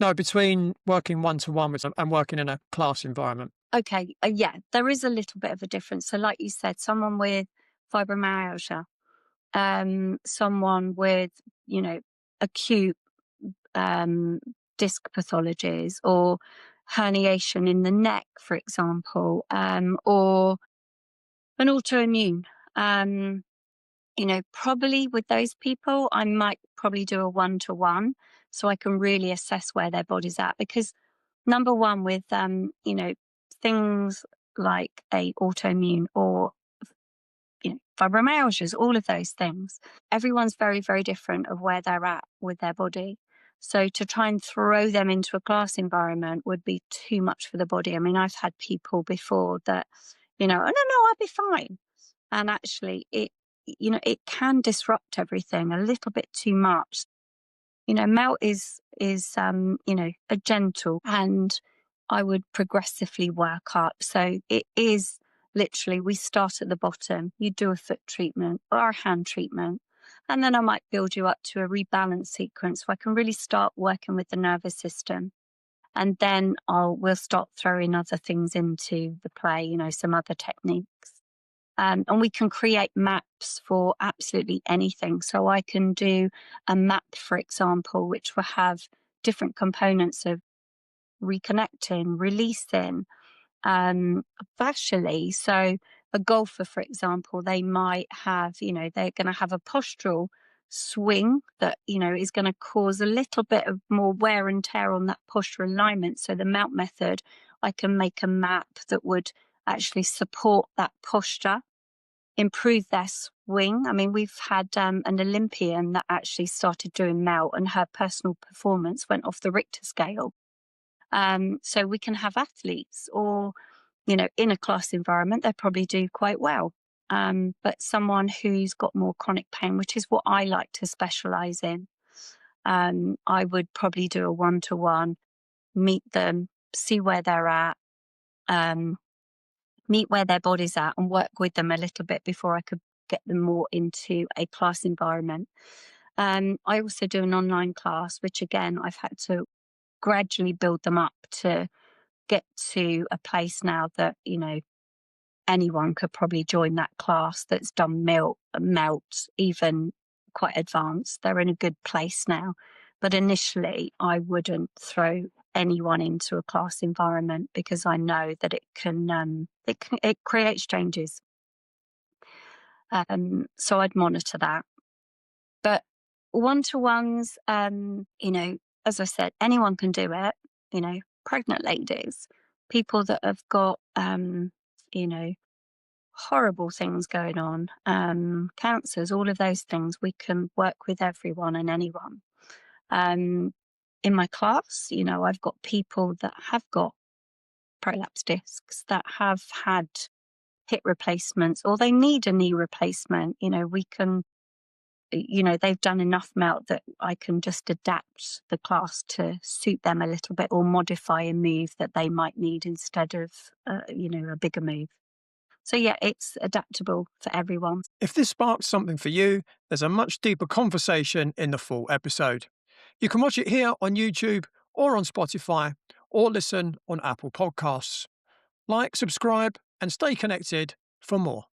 No, between working one-to-one with and working in a class environment. Okay, yeah, there is a little bit of a difference. So like you said, someone with fibromyalgia, someone with, acute um, disc pathologies or herniation in the neck, for example, or an autoimmune. Um, probably with those people, I might probably do a one-to-one so I can really assess where their body's at. Because number one, with things like a autoimmune or fibromyalgias, all of those things, everyone's very, very different of where they're at with their body. So to try and throw them into a class environment would be too much for the body. I mean, I've had people before that, oh no, I'll be fine. And actually it can disrupt everything a little bit too much. Melt is a gentle, and I would progressively work up. So it is literally, we start at the bottom, you do a foot treatment or a hand treatment, and then I might build you up to a rebalance sequence so I can really start working with the nervous system. And then we'll start throwing other things into the play, some other techniques. And we can create maps for absolutely anything. So I can do a map, for example, which will have different components of reconnecting, releasing, fascially. So a golfer, for example, they might have, they're going to have a postural swing that, is going to cause a little bit of more wear and tear on that postural alignment. So the mount method, I can make a map that would actually support that posture, improve their swing. I mean, we've had an Olympian that actually started doing melt and her personal performance went off the Richter scale. So we can have athletes or, in a class environment, they probably do quite well. But someone who's got more chronic pain, which is what I like to specialize in, I would probably do a one-to-one, meet them, see where they're at, meet where their body's at and work with them a little bit before I could get them more into a class environment. I also do an online class, which again, I've had to gradually build them up to get to a place now that, anyone could probably join that class that's done melt, even quite advanced. They're in a good place now. But initially, I wouldn't throw anyone into a class environment because I know that it creates changes. So I'd monitor that. But one-to-ones, as I said, anyone can do it. Pregnant ladies, people that have got, horrible things going on, cancers, all of those things. We can work with everyone and anyone. In my class, I've got people that have got prolapse discs, that have had hip replacements, or they need a knee replacement. We can, they've done enough melt that I can just adapt the class to suit them a little bit or modify a move that they might need instead of, a bigger move. So yeah, it's adaptable for everyone. If this sparked something for you, there's a much deeper conversation in the full episode. You can watch it here on YouTube or on Spotify, or listen on Apple Podcasts. Like, subscribe, and stay connected for more.